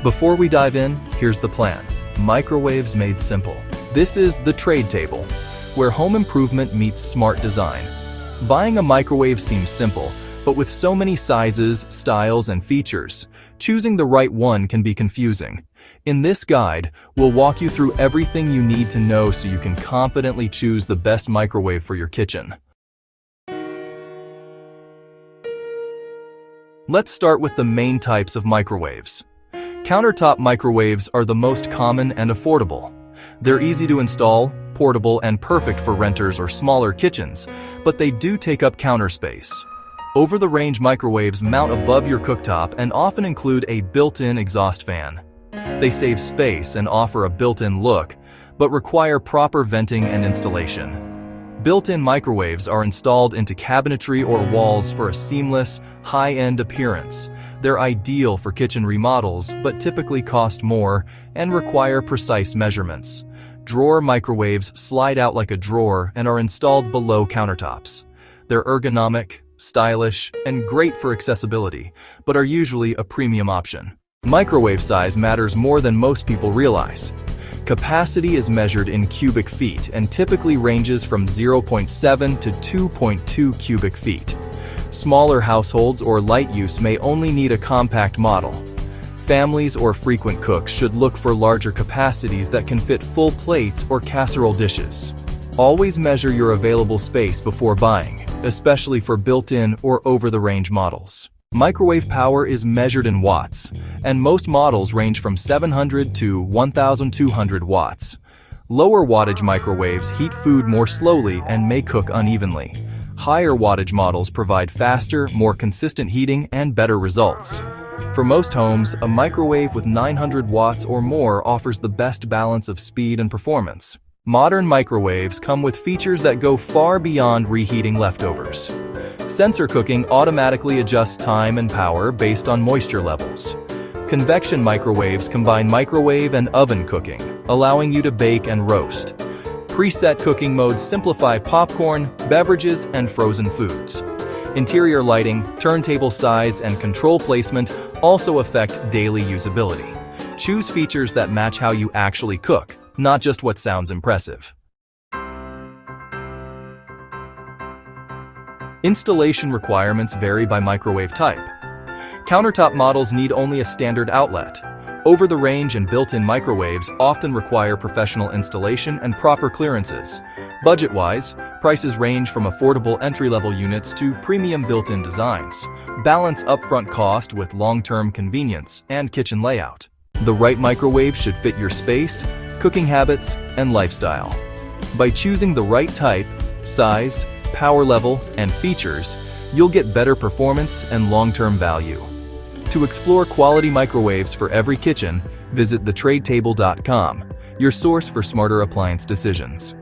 Before we dive in, here's the plan. Microwaves made simple. This is the trade table, where home improvement meets smart design. Buying a microwave seems simple, but with so many sizes, styles, and features, choosing the right one can be confusing. In this guide, we'll walk you through everything you need to know so you can confidently choose the best microwave for your kitchen. Let's start with the main types of microwaves. Countertop microwaves are the most common and affordable. They're easy to install, portable, and perfect for renters or smaller kitchens, but they do take up counter space. Over-the-range microwaves mount above your cooktop and often include a built-in exhaust fan. They save space and offer a built-in look, but require proper venting and installation. Built-in microwaves are installed into cabinetry or walls for a seamless, high-end appearance. They're ideal for kitchen remodels, but typically cost more and require precise measurements. Drawer microwaves slide out like a drawer and are installed below countertops. They're ergonomic, stylish, and great for accessibility, but are usually a premium option. Microwave size matters more than most people realize. Capacity is measured in cubic feet and typically ranges from 0.7 to 2.2 cubic feet. Smaller households or light use may only need a compact model. Families or frequent cooks should look for larger capacities that can fit full plates or casserole dishes. Always measure your available space before buying, especially for built-in or over-the-range models. Microwave power is measured in watts, and most models range from 700 to 1,200 watts. Lower wattage microwaves heat food more slowly and may cook unevenly. Higher wattage models provide faster, more consistent heating and better results. For most homes, a microwave with 900 watts or more offers the best balance of speed and performance. Modern microwaves come with features that go far beyond reheating leftovers. Sensor cooking automatically adjusts time and power based on moisture levels. Convection microwaves combine microwave and oven cooking, allowing you to bake and roast. Preset cooking modes simplify popcorn, beverages, and frozen foods. Interior lighting, turntable size, and control placement also affect daily usability. Choose features that match how you actually cook, not just what sounds impressive. Installation requirements vary by microwave type. Countertop models need only a standard outlet. Over-the-range and built-in microwaves often require professional installation and proper clearances. Budget-wise, prices range from affordable entry-level units to premium built-in designs. Balance upfront cost with long-term convenience and kitchen layout. The right microwave should fit your space, cooking habits, and lifestyle. By choosing the right type, size, power level, and features, you'll get better performance and long-term value. To explore quality microwaves for every kitchen, visit thetradetable.com, your source for smarter appliance decisions.